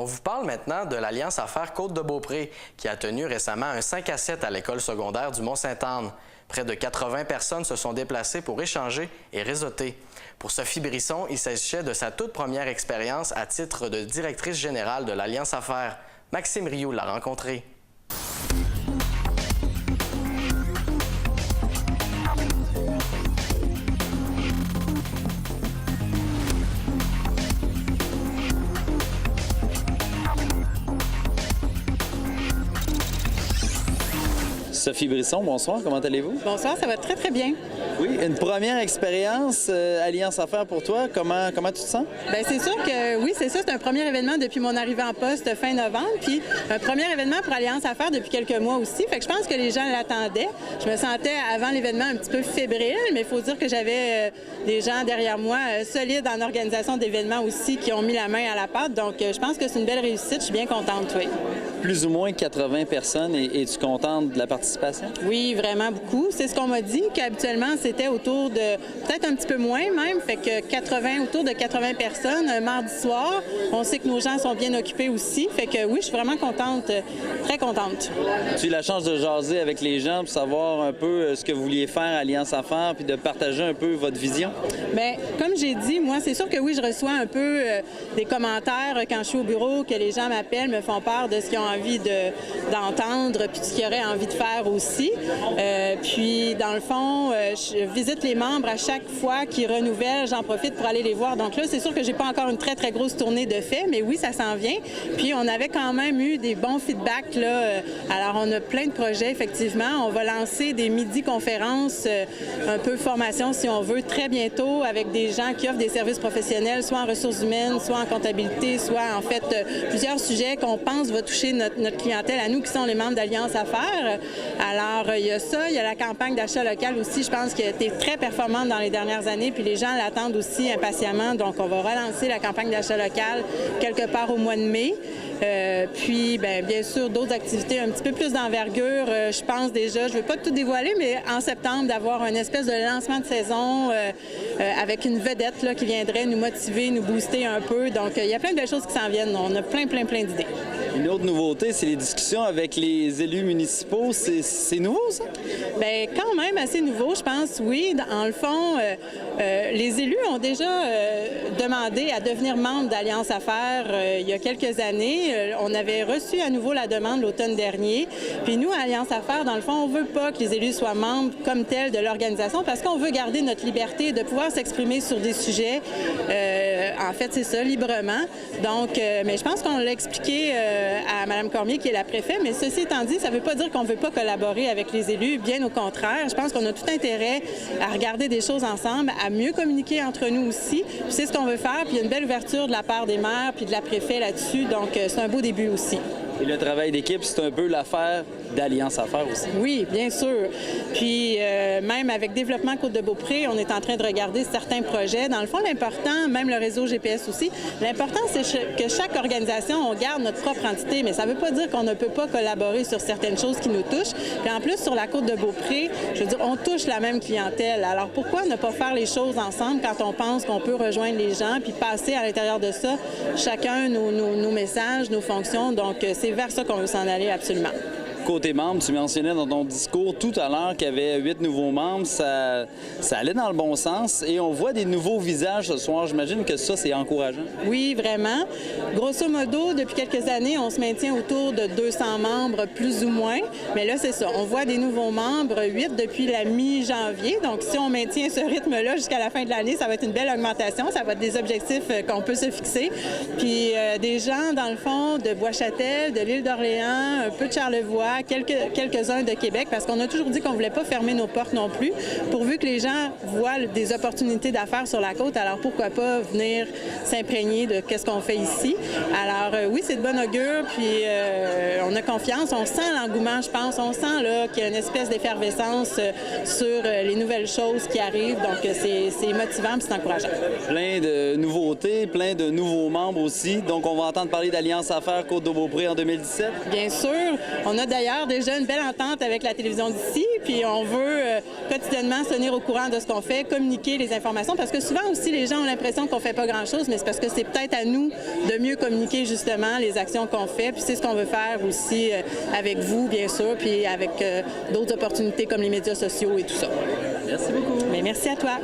On vous parle maintenant de l'Alliance Affaires Côte-de-Beaupré qui a tenu récemment un 5 à 7 à l'école secondaire du Mont-Sainte-Anne. Près de 80 personnes se sont déplacées pour échanger et réseauter. Pour Sophie Brisson, il s'agissait de sa toute première expérience à titre de directrice générale de l'Alliance Affaires. Maxime Rioux l'a rencontrée. Sophie Brisson, bonsoir, comment allez-vous? Bonsoir, ça va très très bien. Oui, une première expérience Alliance Affaires pour toi, comment tu te sens? Bien, c'est sûr que oui, c'est ça, c'est un premier événement depuis mon arrivée en poste fin novembre, puis un premier événement pour Alliance Affaires depuis quelques mois aussi, fait que je pense que les gens l'attendaient. Je me sentais avant l'événement un petit peu fébrile, mais il faut dire que j'avais des gens derrière moi solides en organisation d'événements aussi qui ont mis la main à la pâte, donc je pense que c'est une belle réussite, je suis bien contente, oui. Plus ou moins 80 personnes, es-tu contente de la participation? Oui, vraiment beaucoup. C'est ce qu'on m'a dit, qu'habituellement, c'était autour de, peut-être un petit peu moins même, fait que autour de 80 personnes, un mardi soir. On sait que nos gens sont bien occupés aussi, fait que oui, je suis vraiment contente, très contente. Tu as eu la chance de jaser avec les gens pour savoir un peu ce que vous vouliez faire à Alliance Affaires, puis de partager un peu votre vision? Bien, comme j'ai dit, moi, c'est sûr que oui, je reçois un peu des commentaires quand je suis au bureau, que les gens m'appellent, me font part de ce qu'ils ont envie d'entendre, puis de ce qu'ils auraient envie de faire aussi. Puis, dans le fond, je visite les membres à chaque fois qu'ils renouvellent. J'en profite pour aller les voir. Donc là, c'est sûr que j'ai pas encore une très, très grosse tournée de fait, mais oui, ça s'en vient. Puis, on avait quand même eu des bons feedbacks, là. Alors, on a plein de projets, effectivement. On va lancer des midi-conférences, un peu formation, si on veut, très bientôt, avec des gens qui offrent des services professionnels, soit en ressources humaines, soit en comptabilité, soit, en fait, plusieurs sujets qu'on pense va toucher notre clientèle à nous qui sont les membres d'Alliance Affaires. Alors, il y a ça, il y a la campagne d'achat local aussi, je pense, qui a été très performante dans les dernières années, puis les gens l'attendent aussi impatiemment. Donc, on va relancer la campagne d'achat local quelque part au mois de mai. Puis, bien sûr, d'autres activités un petit peu plus d'envergure. Je pense déjà, je ne vais pas tout dévoiler, mais en septembre, d'avoir une espèce de lancement de saison avec une vedette là, qui viendrait nous motiver, nous booster un peu. Donc, il y a plein de belles choses qui s'en viennent. On a plein d'idées. Une autre nouveauté, c'est les discussions avec les élus municipaux. C'est nouveau, ça? Bien, quand même assez nouveau, je pense, oui. En le fond, les élus ont déjà demandé à devenir membres d'Alliance Affaires il y a quelques années. On avait reçu à nouveau la demande l'automne dernier. Puis nous, à Alliance Affaires, dans le fond, on ne veut pas que les élus soient membres comme tels de l'organisation parce qu'on veut garder notre liberté de pouvoir s'exprimer sur des sujets, en fait, c'est ça, librement. Donc, mais je pense qu'on l'a expliqué à Mme Cormier, qui est la préfète, mais ceci étant dit, ça ne veut pas dire qu'on ne veut pas collaborer avec les élus, bien au contraire. Je pense qu'on a tout intérêt à regarder des choses ensemble, à mieux communiquer entre nous aussi. Puis c'est ce qu'on veut faire, puis il y a une belle ouverture de la part des maires puis de la préfète là-dessus, donc c'est un beau début aussi. Et le travail d'équipe, c'est un peu l'affaire d'Alliance Affaires aussi. Oui, bien sûr. Puis même avec Développement Côte-de-Beaupré, on est en train de regarder certains projets. Dans le fond, l'important, même le réseau GPS aussi, l'important, c'est que chaque organisation, on garde notre propre entité, mais ça ne veut pas dire qu'on ne peut pas collaborer sur certaines choses qui nous touchent. Puis en plus, sur la Côte-de-Beaupré, je veux dire, on touche la même clientèle. Alors pourquoi ne pas faire les choses ensemble quand on pense qu'on peut rejoindre les gens puis passer à l'intérieur de ça chacun nos messages, nos fonctions. Donc, c'est vers ça qu'on veut s'en aller absolument. Côté membres, tu mentionnais dans ton discours tout à l'heure qu'il y avait 8 nouveaux membres. Ça allait dans le bon sens et on voit des nouveaux visages ce soir. J'imagine que ça, c'est encourageant. Oui, vraiment. Grosso modo, depuis quelques années, on se maintient autour de 200 membres, plus ou moins. Mais là, c'est ça. On voit des nouveaux membres, 8 depuis la mi-janvier. Donc, si on maintient ce rythme-là jusqu'à la fin de l'année, ça va être une belle augmentation. Ça va être des objectifs qu'on peut se fixer. Puis, des gens, dans le fond, de Bois-Châtel, de l'île d'Orléans, un peu de Charlevoix, quelques-uns de Québec, parce qu'on a toujours dit qu'on ne voulait pas fermer nos portes non plus, pourvu que les gens voient des opportunités d'affaires sur la côte. Alors, pourquoi pas venir s'imprégner de ce qu'on fait ici. Alors, oui, c'est de bon augure, puis on a confiance. On sent l'engouement, je pense. On sent qu'il y a une espèce d'effervescence sur les nouvelles choses qui arrivent. Donc, c'est motivant et c'est encourageant. Plein de nouveautés, plein de nouveaux membres aussi. Donc, on va entendre parler d'Alliance Affaires Côte-de-Beaupré en 2017. Bien sûr. On a d'ailleurs déjà une belle entente avec la télévision d'ici, puis on veut quotidiennement se tenir au courant de ce qu'on fait, communiquer les informations, parce que souvent aussi les gens ont l'impression qu'on fait pas grand-chose, mais c'est parce que c'est peut-être à nous de mieux communiquer justement les actions qu'on fait, puis c'est ce qu'on veut faire aussi avec vous, bien sûr, puis avec d'autres opportunités comme les médias sociaux et tout ça. Merci beaucoup. Mais merci à toi.